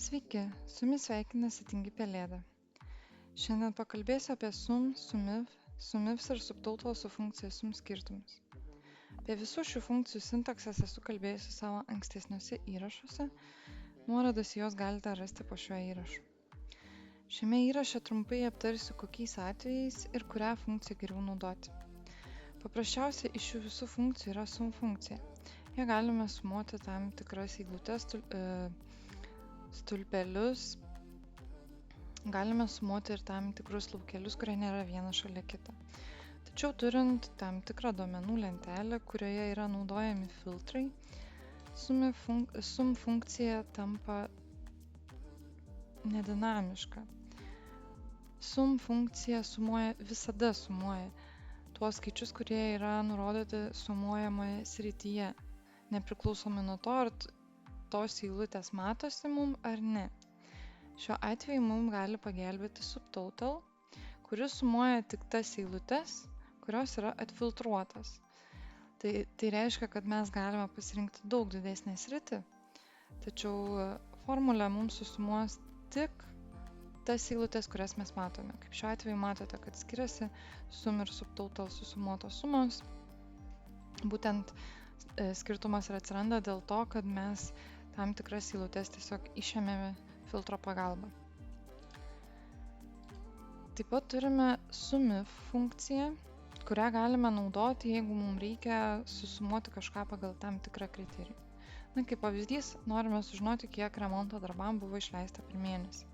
Sveiki, su jumis sveikinasi Tingi Pelėda. Šiandien pakalbėsiu apie sum, sumif, sumifs ir subtotal su funkcija sum skirtumus. Apie visų šių funkcijų sintaksės esu kalbėjusi savo ankstesniuose įrašuose, nuorodas į juos galite rasti po šiuo įrašu. Šiame įraše trumpai aptarsiu, kokiais atvejais ir kurią funkciją geriau naudoti. Paprasčiausia iš šių visų funkcijų yra sum funkcija. Ją galime sumuoti tam tikras eilutes, stulpelius, galime sumuoti ir tam tikrus laukelius, kurie nėra vienas šalia kito. Tačiau turint tam tikrą duomenų lentelę, kurioje yra naudojami filtrai, sum funkcija tampa nedinamiška. Sum funkcija visada sumuoja tuos skaičius, kurie yra nurodyti sumuojamoje srityje, nepriklausomai nuo to, ar tos eilutės matosi mum ar ne. Šiuo atveju mums gali pagelbėti subtotal, kuris sumuoja tik tas eilutes, kurios yra atfiltruotas. Tai reiškia, kad mes galime pasirinkti daug didesnę sritį, tačiau formulė mums susumuos tik tas eilutes, kurias mes matome. Kaip šiuo atveju matote, kad skiriasi sum ir subtotal susumuotos sumos. Būtent skirtumas ir atsiranda dėl to, kad mes tam tikras eilutes tiesiog išėmėme filtro pagalba. Taip pat turime sumif funkciją, kurią galime naudoti, jeigu mums reikia susumuoti kažką pagal tam tikrą kriterijų. Kaip pavyzdys, norime sužinoti, kiek remonto darbam buvo išleista per mėnesį.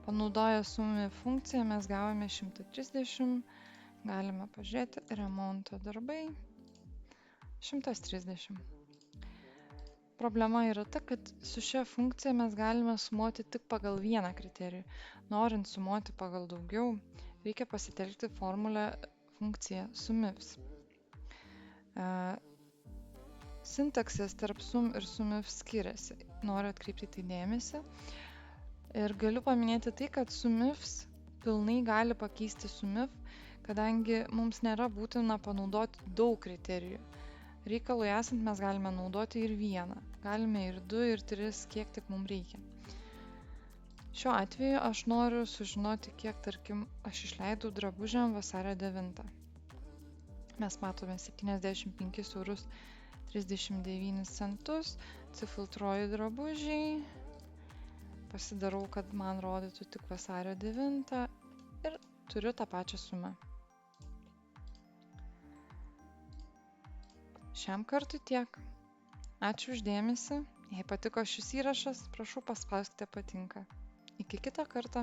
Panaudoję sumif funkciją mes gavome 130, galime pažiūrėti remonto darbai 130. Problema yra ta, kad su šia funkcija mes galime sumuoti tik pagal vieną kriterijų. Norint sumuoti pagal daugiau, reikia pasitelkti formulę funkciją sumifs. Sintaksės tarp sum ir sumif skiriasi. Noriu atkreipti tai dėmesį. Ir galiu paminėti tai, kad sumifs pilnai gali pakeisti sumif, kadangi mums nėra būtina panaudoti daug kriterijų. Reikalui esant mes galime naudoti ir vieną, galime ir 2, ir 3, kiek tik mums reikia. Šiuo atveju aš noriu sužinoti, kiek, tarkim, aš išleidau drabužiam vasario 9. Mes matome 75 eurus 39 centus, atsifiltruoju drabužiai, pasidarau, kad man rodytų tik vasario 9 ir turiu tą pačią sumą. Šiam kartui tiek. Ačiū už dėmesį. Jei patiko šis įrašas, prašau paspauskite patinka. Iki kito karto.